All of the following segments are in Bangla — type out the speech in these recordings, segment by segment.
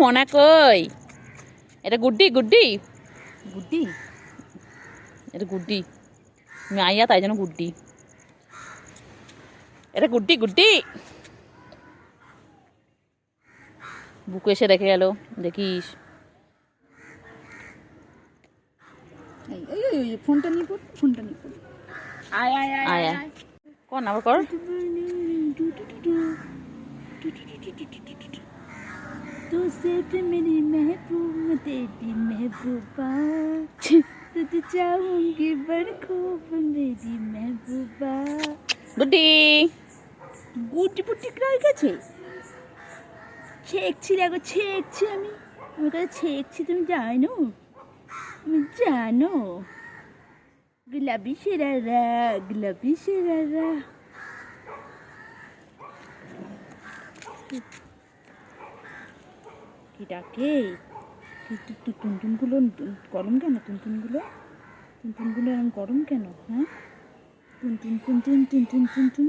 মনা কই? এটা গুড্ডি গুড্ডি গুড্ডি, এটা গুড্ডি মাইয়া তাই জন্য গুড্ডি। এটা গুড্ডি গুড্ডি। বুকু এসে দেখে গেল, দেখিস। ফোনটা নিয়ে পড়, ফোনটা নিয়ে পড়। আয় আয় আয় আয় আয়। কর না, আবার কর। तू सिर्फ मेरी महबूब तेरी महबूबा तुझे चाहूंगी बड़ खूब मेरी महबूबा। গুড্ডি গুটি পুটি কই গেছে? ছেকছি দেখো, ছেকছি আমি, আমার কাছে ছেকছি, তুমি জানো? তুমি জানো? গোলাপি সেরারা, গোলাপি সেরারা। কি ডাকে? টুনটুনগুলো গরম কেন? টুনটুনগুলো এরকম গরম কেন? হ্যাঁ, টুনটুন টুনটুন টুনটুন টুনটুন।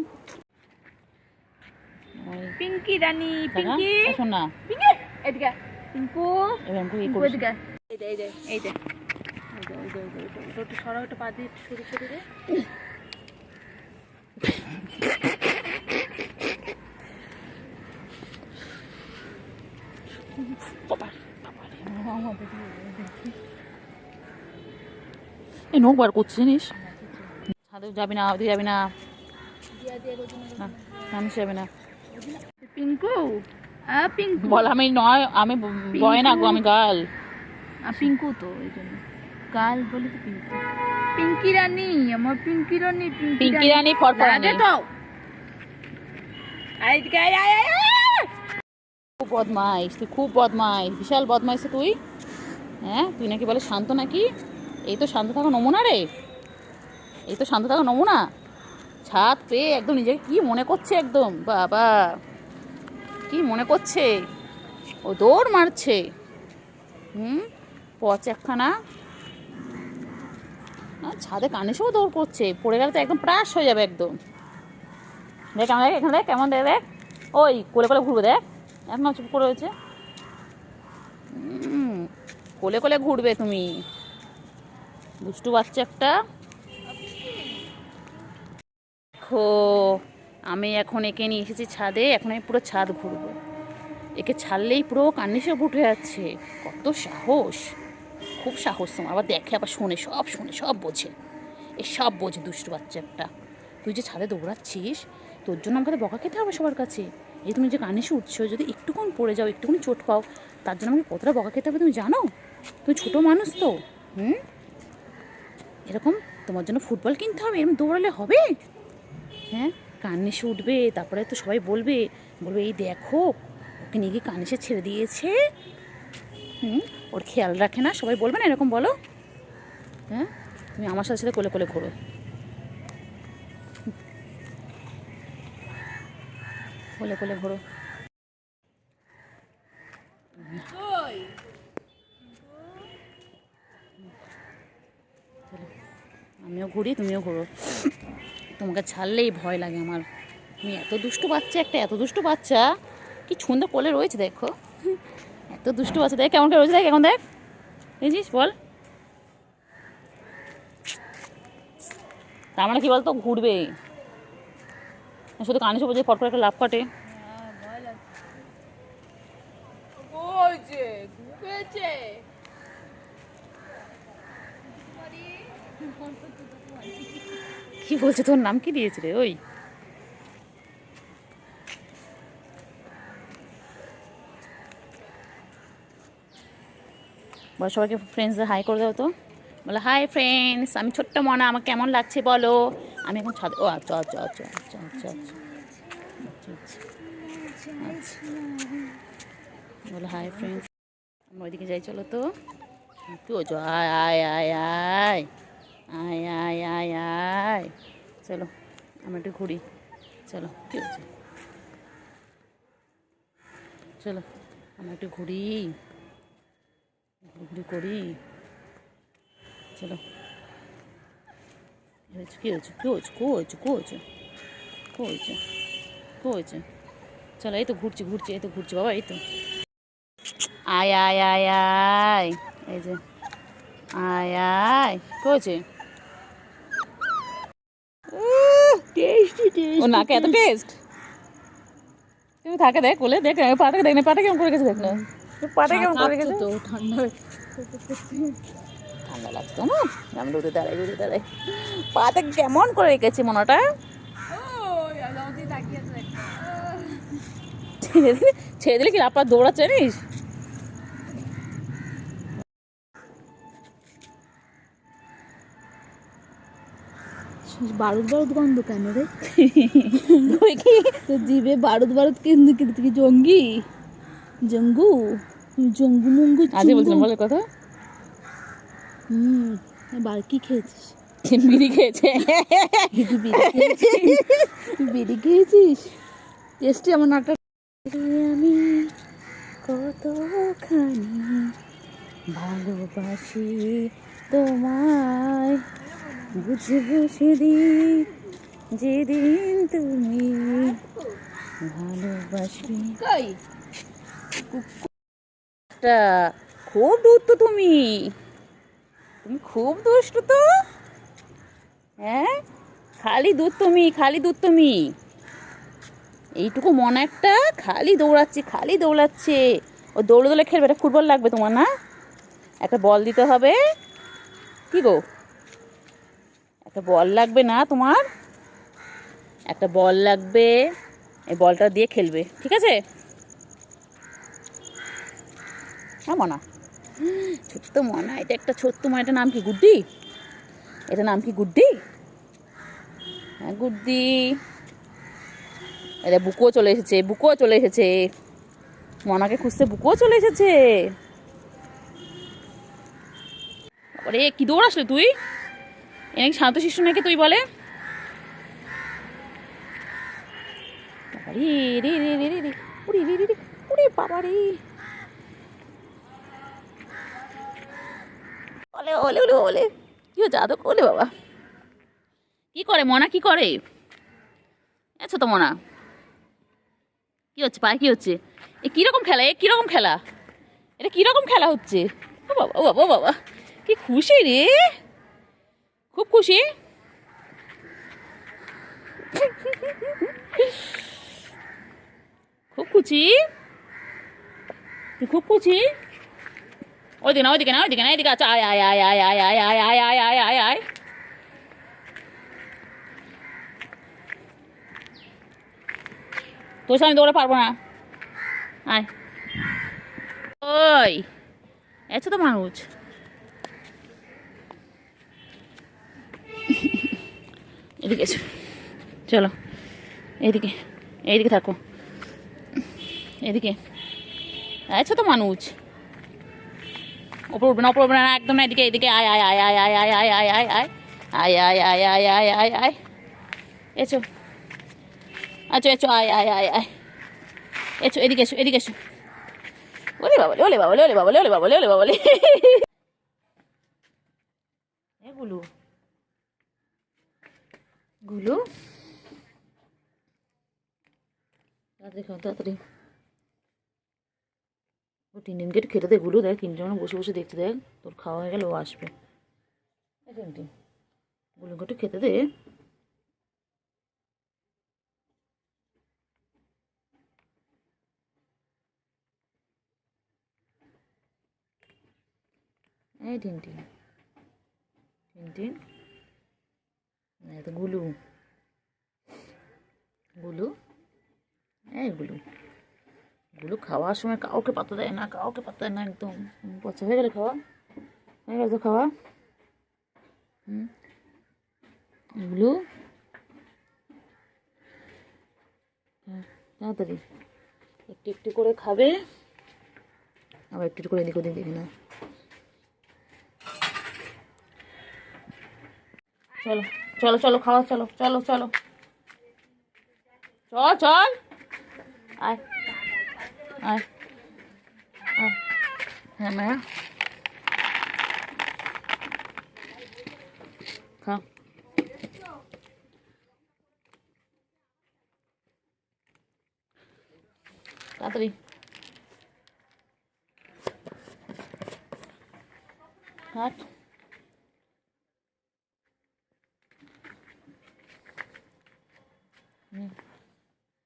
পিঙ্কি রানী, পিঙ্কি শোন না, পিঙ্কি এদিকে, পিঙ্কু পিঙ্কু এদিকে, এই দে এই দে এই দে, একটু সরাও, একটু পা দিয়ে সরে সরে দে। এই নোক বার করছিস জানিস? ছাদে যাবি না, ওদিকে যাবি না, আমি যাবি না। পিঙ্কু পিঙ্কু বল আমি নয়, আমি বয় না গো, আমি গাল। পিঙ্কু তো এই জন্য গাল বলে তো পিঙ্কু। পিঙ্কি রানী, আমার পিঙ্কি রানী, পিঙ্কি রানী ফরফরানি। তো আইদিকে আয় আয় আয়। খুব বদমাইশ তুই, খুব বদমাইশ, বিশাল বদমাইশ তুই। হ্যাঁ, তুই নাকি বলে শান্ত নাকি? এই তো শান্ত থাকা নমুনা রে, এই তো শান্ত থাকা নমুনা। ছাদ পেয়ে একদম নিজেকে কি মনে করছে, একদম বাবা কি মনে করছে, ও দৌড় মারছে। পচ একখানা। ছাদে কানেসেও দৌড় করছে, পড়ে গেলে তো একদম প্রাস হয়ে যাবে একদম। দেখ কেমন, দেখ এখানে দেখ কেমন, দেখ দেখ ওই কোলে কোলে ঘুরবে, দেখ এখন চুপ করে রয়েছে। কোলে কোলে ঘুরবে তুমি, দুষ্টু বাচ্চা একটা। দেখো আমি এখন একে নিয়ে এসেছি ছাদে, এখন আমি পুরো ছাদ ঘুরবো। একে ছাড়লেই পুরো কান্নিসে উঠে যাচ্ছে, কত সাহস, খুব সাহস তোমার। আবার দেখে, আবার শোনে, সব শোনে, সব বোঝে, এ সব বোঝে দুষ্টু বাচ্চা একটা। তুই যে ছাদে দৌড়াচ্ছিস, তোর জন্য আমাকে বকা খেতে হবে সবার কাছে। এই তুমি যে কান্নিসে উঠছো, যদি একটুক্ষণ পড়ে যাও, একটুখানি চোট পাও, তার জন্য আমাকে কতটা বকা খেতে হবে তুমি জানো? তুমি ছোটো মানুষ তো, এরকম তোমার জন্য ফুটবল কিনতে হবে, এরকম দৌড়ালে হবে? হ্যাঁ, কান্নিসে উঠবে, তারপরে তো সবাই বলবে এই দেখো ওকে নিয়ে গিয়ে কান্নিসে ছেড়ে দিয়েছে, ওর খেয়াল রাখে না, সবাই বলবে না এরকম? বলো। হ্যাঁ, তুমি আমার সাথে সাথে কোলে কোলে ঘোরো, কোলে কোলে ঘোরো। আমিও ঘুরি, তুমিও ঘোরো। তোমাকে ছাড়লেই ভয় লাগে আমার। তুমি এত দুষ্টু বাচ্চা একটা, এত দুষ্টু বাচ্চা, কি সুন্দর কোলে রয়েছে দেখো, এত দুষ্টু বাচ্চা। দেখ কেমন করে রয়েছে, দেখ এখন, দেখ বুঝিস বল। তার মানে কি বলতো, ঘুরবে শুধু কানে সব ফট করে একটা লাভ কাটে। কি বলছে, তোর নাম কি দিয়েছে রে? ওই বল সবাইকে, ফ্রেন্ডসদের হাই করে দাও তো। বলে হাই ফ্রেন্ডস, আমি ছোট্ট মনা, আমাকে কেমন লাগছে বলো। আমি এখন ছাদে, ও আচ্ছা আচ্ছা আচ্ছা আচ্ছা আচ্ছা আচ্ছা আচ্ছা, বলো হাই ফ্রেন্ডস। আমরা ওইদিকে যাই, চলো তো। কি হচ্ছে? আয় আয় আয় আয় আয় আয় আয় আয়, চলো আমরা একটু ঘুরি, চলো। কি হচ্ছে? চলো আমরা একটু ঘুরি, ঘুরি করি, চলো। কি হয়েছে? কী হয়েছে? কী হয়েছে? কী হয়েছে? কী হয়েছে? কী হয়েছে? চলো, এই তো ঘুরছি ঘুরছি, এই তো ঘুরছি বাবা, এই তো। আয় আয় আয় আয়, এই যে আয় আয়, কি হয়েছে? টেস্টি ও নাকে এত টেস্ট, তুমি থাকে দেখ বলে দেখ, পাটাকে দেখ না, পাটা কেমন করে গেছে দেখ না, পাটা কেমন করে গেছে। তো ঠান্ডা ঠান্ডা লাগতো না, আমি রোদে দাঁড়াই, পাটা কেমন করে রেখেছি মনটা। ছেড়ে দিলে কি আপা দৌড়াচ্ছে জানিস। বারুদ বারুদ গন্ধ কেন রে? তুই কি তো জিভে বারুদ বারুদ কিন্তু কিন্তু কি জঙ্গি জঙ্গু জঙ্গু মঙ্গু আজই বলছিলাম বলে কথা, বার কি খেয়েছিস? বিড়ি খেয়েছে। তুই বিড়ি খেয়েছিস? তুই বিড়ি খেয়েছিস? টেস্টি আমার নাটক। আমি কতখানি ভালোবাসি তোমায়, বুঝবো সেদিন যেদিন তুমি ভালোবাসবে। কই খুব দুষ্টু তুমি, তুমি খুব দুষ্টু তো, হ্যাঁ খালি দুধ তুমি, খালি দুধ তুমি, এইটুকু মন একটা, খালি দৌড়াচ্ছে। ও দৌড়ে দৌড়ে খেলবে, এটা ফুটবল লাগবে তোমার না, একটা বল দিতে হবে, কি গো একটা বল লাগবে না তোমার, একটা বল লাগবে, এই বলটা দিয়ে খেলবে, ঠিক আছে? হ্যাঁ মনা, ছোট্ট মনা, এটা একটা ছোট্ট মনা, এটার নাম কি গুড্ডি, এটার নাম কি গুড্ডি, হ্যাঁ গুড্ডি। এটা বুকুও চলে এসেছে, মনাকে খুঁজতে বুকুও চলে এসেছে। আরে কি দৌড় আসলে তুই, এনাকি শান্ত শিশু নাকি তুই বলে, রে রে রে রে রে রে, উড়ি রে রে রে, উড়ি বাবা রে, ওলে ওলে ওলে ওলে, কি হচ্ছে আদৌ, ওলে বাবা, কি করে মনা, কি করে, আচ্ছা তো মনা, কি হচ্ছে পায়ে, কি হচ্ছে, এ কিরকম খেলা, এটা কিরকম খেলা হচ্ছে, ও বাবা ও বাবা ও বাবা, কি খুশি রে, খুব খুশি, খুব খুশি, তুই খুব খুশি, ওইদিকে না এদিকে, আচ্ছা আয় আয় আয় আয় আয় আয় আয় আয় আয় আয় আয় আয়, তোর সামনে দৌড়ে পারবো না, আয়, ওই এসো তো মানুষ, এদিকে এসো, চলো এইদিকে, এইদিকে থাকো, এদিকে আচ্ছা তো মানুষ, ওপর উঠবে না একদম না, এদিকে এদিকে আয় আয় আয় আয় আয় আয় আয় আয় আয় আয় আয় আয় আয় আয় আয় আয় আয়, এসো, আচ্ছা এসো আয় আয় আয় আয়, এসো এদিকে এসো, ওলে বাবলে ওলে বাবলে ওলে বাবলে ওলে বাবলে ওলে বাবলে, গুলু গুলু, তাড়াতাড়ি খাও তাড়াতাড়ি, ও টিনটিন কেটে খেতে দে গুলু, দেখ টিনটিন বসে বসে দেখতে, দেখ তোর খাওয়া হয়ে গেলে ও আসবে, টিনটিন গুলু কেটে খেতে দে, এই টিনটিন টিনটিন, এই তো গুলু গুলু, এই গুলু, গুলু খাওয়ার সময় কাউকে পাত্তা দেয় না একদম, পচা হয়ে গেলে খাওয়া, হয়ে গেছে তো খাওয়া, গুলু তাড়াতাড়ি একটু একটু করে খাবে, আবার একটু একটু করে এদিক ওদিক দেখি না, চলো চলো চলো খাওয়া, চলো চলো চলো, চল চল, আয় আয় আয়, হ্যাঁ মায়া খা, তাড়াতাড়ি হাট।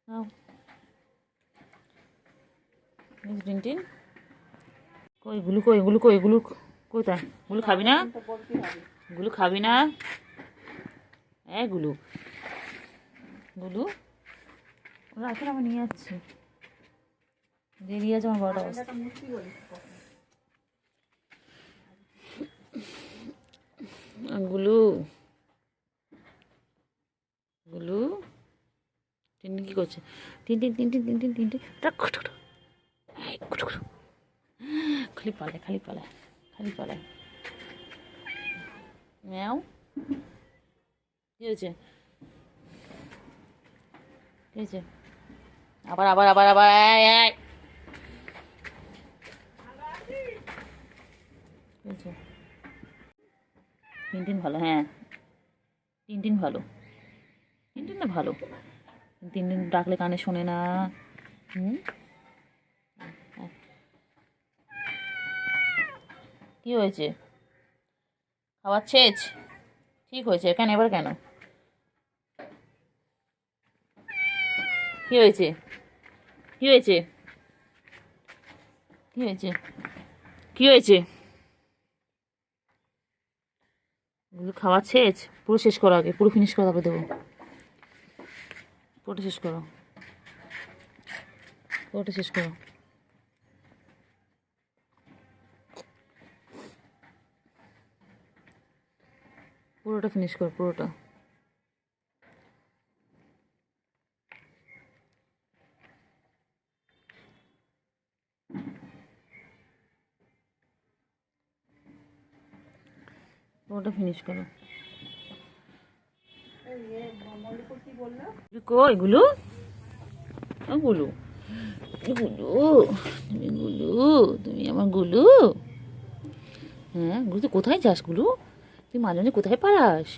নাও টিনটিন, কই গুলু, কই গুলু, কই গুলু, কোথায় গুলু? খাবি না গুলু? খাবি না? গুলু, গুলু ওরা এখন আমি নিয়ে যাচ্ছি, দেরি আছে আমার বড় অবস্থা। গুলু, গুলু, টিনটিন কি করছে? টিনটিন টিনটিন টিনটিন টিনটিন, খালি পালায়, খালি পালায়, খালি পালায়। ম্যাও, কি হয়েছে? কি হয়েছে? আবার আবার আবার আবার কি হয়েছে? টিনটিন ভালো, হ্যাঁ টিনটিন ভালো, টিনটিন না ভালো, টিনটিন ডাকলে কানে শোনে না। কি হয়েছে? খাবার ছেচ? ঠিক হয়েছে, কেন এবার কেন? কি হয়েছে? কি হয়েছে? কি হয়েছে? কি হয়েছে? খাওয়া শেষ? পুরো শেষ করো আগে, পুরো ফিনিশ করা দেবো। পুরোটা শেষ করো, পুরোটা শেষ করো। পুরোটা ফিনিশ করো, পুরোটা। পুরোটা ফিনিশ করো। কই গুলু? গুলু, গুলু, তুমি গুলু, তুমি আমার গুলু। হ্যাঁ গুলু, তুই কোথায় যাস গুলু? তুই মাঝে মাঝে কোথায় পালাস?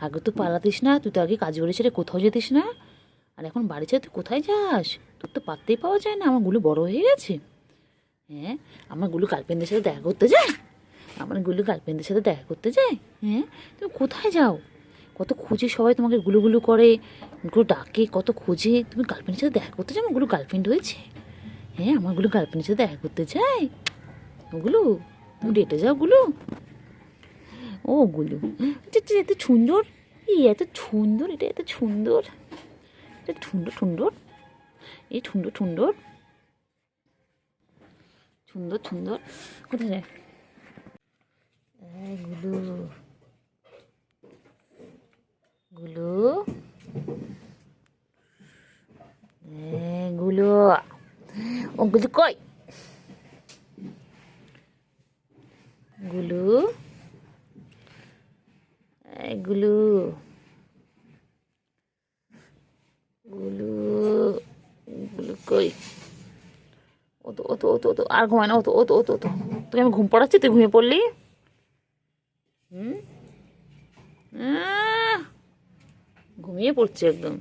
আগে তো পালাতিস না, তুই তো আগে কাজ বাড়ি ছেড়ে কোথাও যেতিস না, আর এখন বাড়ি ছেড়ে তুই কোথায় যাস? তোর তো পাত্তেই পাওয়া যায় না। আমার গুলু বড় হয়ে গেছে। হ্যাঁ, আমার গুলু গার্লফ্রেন্ডের সাথে দেখা করতে যায়, আমার গুলু গার্লফ্রেন্ডের সাথে দেখা করতে যায়। হ্যাঁ, তুমি কোথায় যাও? কত খুঁজে সবাই তোমাকে গুলু গুলু করে, গুলো ডাকে, কত খোঁজে। তুমি গার্লফ্রেন্ডের সাথে দেখা করতে যাও? আমার গুলু গার্লফ্রেন্ড হয়েছে। হ্যাঁ, আমার গুলু গার্লফ্রেন্ডের সাথে দেখা করতে যায়। ওগুলো তুমি ডেটে যাও গুলু? ও গুলু, এত সুন্দর, এত সুন্দর, এটা এত সুন্দর, এটা সুন্দর সুন্দর, এই সুন্দর সুন্দর, সুন্দর সুন্দর। কোথায় যায় গুলু? গুলু, গুলু, ও গুলু কই? গুলু, গুলু, গুলু, গুলু কই? ও তো ও তো ও তো ও তো আর ঘুমায় না, ও তো ও তো ও তো ও তো। তোকে আমি ঘুম পড়াচ্ছি, তুই ঘুমিয়ে পড়লি? ঘুমিয়ে পড়ছে একদম।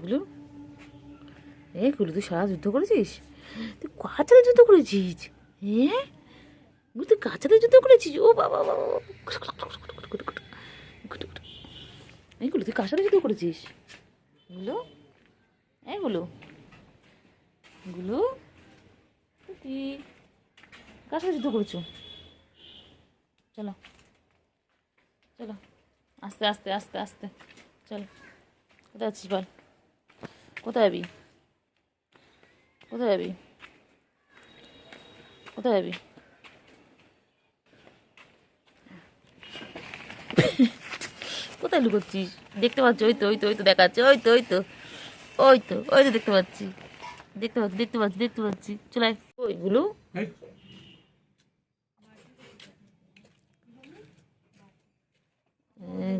গুলু, গুলু, তুই সারা যুদ্ধ করেছিস? তুই কার সাথে যুদ্ধ করেছিস? হ্যাঁ গুলু, তুই কার সাথে যুদ্ধ করেছিস? ও বাবা বাবা, গুলু তুই কার সাথে যুদ্ধ করেছিস? গুলু, গুলু, গুলু, তুই কার সাথে যুদ্ধ করেছো? চলো চলো, আস্তে আস্তে আস্তে আস্তে, চল। কোথায় আছিস বল? কোথায় যাবি? কোথায় যাবি? কোথায় যাবি? কোথায় লুকোচ্ছিস? দেখতে পাচ্ছি, ওই তো ওই তো ওই তো দেখাচ্ছে, ওই তো ওই তো ওই তো ওই তো দেখতে পাচ্ছি, দেখতে পাচ্ছি দেখতে পাচ্ছি দেখতে পাচ্ছি। চলে আয়। ওই গুলু,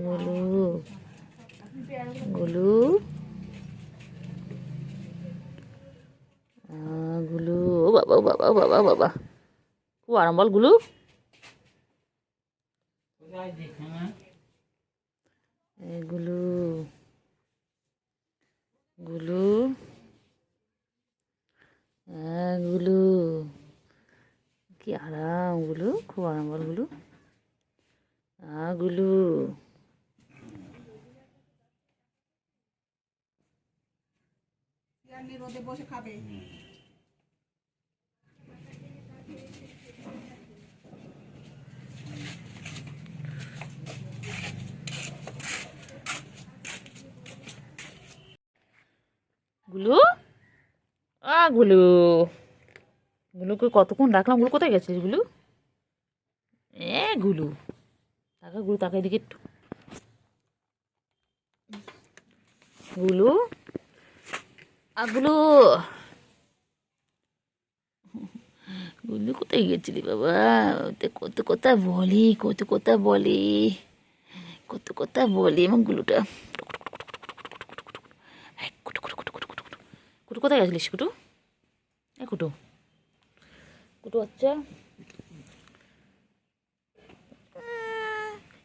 গুলু, গুলু, গুলু, ও বাবা ও বাবা ও বাবা ও বাবা, খুব আরাম বল গুলু। গুলু, গুলু, রোদে বসে খাবে। গুলু, গুলু, গুলুকে কতক্ষণ রাখলাম। গুলু কোথায় গেছিস গুলু? গুলু তাকা, গুলু তাকা এদিকে একটু। গুলু, গুলু, গুলু কোথায় গেছিলি বাবা? কত কথা বলি, কত কথা বলি, কত কথা বলি আমার গুলুটা। কুটু কোথায় গেছিলিস কুটু? কুটু, কুটু আচ্ছা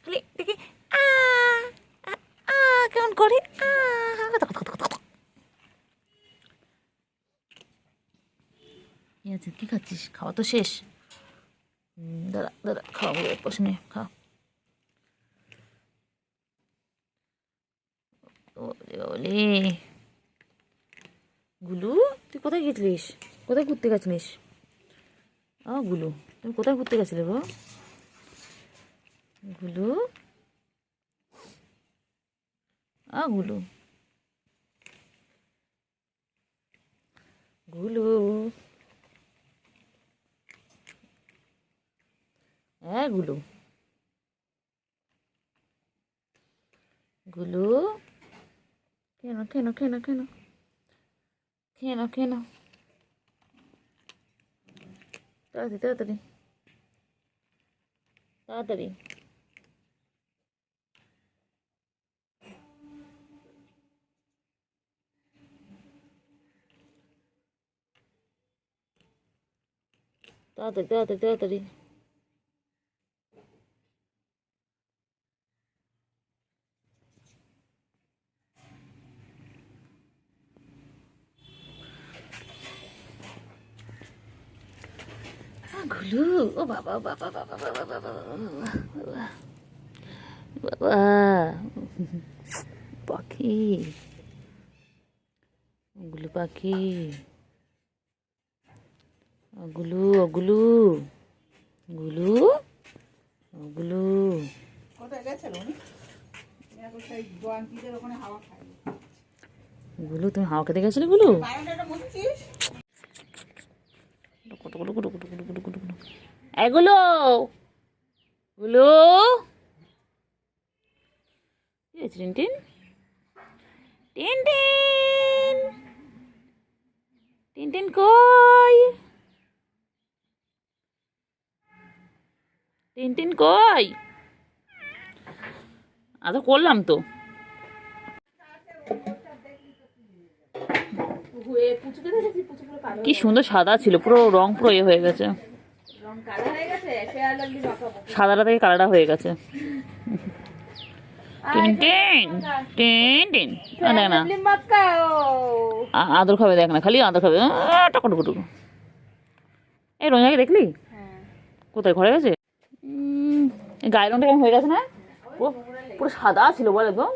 খালি দেখি কেমন করে। কি আছে, কি খাচ্ছিস? খাওয়া তো শেষ। দাঁড়া দাঁড়া, খাওয়া পাশে নিয়ে খা। বলে গুলু, তুই কোথায় গেছিলিস? কোথায় ঘুরতে গেছিলিস? গুলু, তুমি কোথায় ঘুরতে গেছিলে গো? গুলু, গুলু, গুলু, গুলু, গুলু, কেন কেন কেন কেন কেন কেন? তাড়াতাড়ি তাড়াতাড়ি তাড়াতাড়ি। তাড়াতাড়ি তাড়াতাড়ি তাড়াতাড়ি। গুলু, ও বাবা বাবা বাবা বাবা বাবা বাবা বাবা, পাখি, গুলু পাখি, গুলু গুলু, গুলু গুলু। কোথায় গেছিল উনি? এখন সেই জোয়ানকিদের ওখানে হাওয়া খায়। গুলু, তুমি হাওয়া খেতে গেছিলে গুলু? বারান্দাটা মুছছিস? গুলু গুলু গুলু গুলু গুলু গুলু গুলু। গুলু, গুলু, কি হয়েছে টিনটিন? টিনটিন, টিনটিন কই? টিনটিন কই? করলাম তো। কি সুন্দর সাদা ছিল, পুরো রং পুরো হয়ে গেছে। সাদাটা থেকে কালারটা হয়ে গেছে। টিনটিন টিনটিন, দেখ না আদর খাবে, দেখ না খালি আদর খাবে। টুকু এই রঙাকে দেখলি? কোথায় ঘরে গেছে? গায়ের রংটা কেমন হয়ে গেছে না? পুরো সাদা ছিল বলে তো।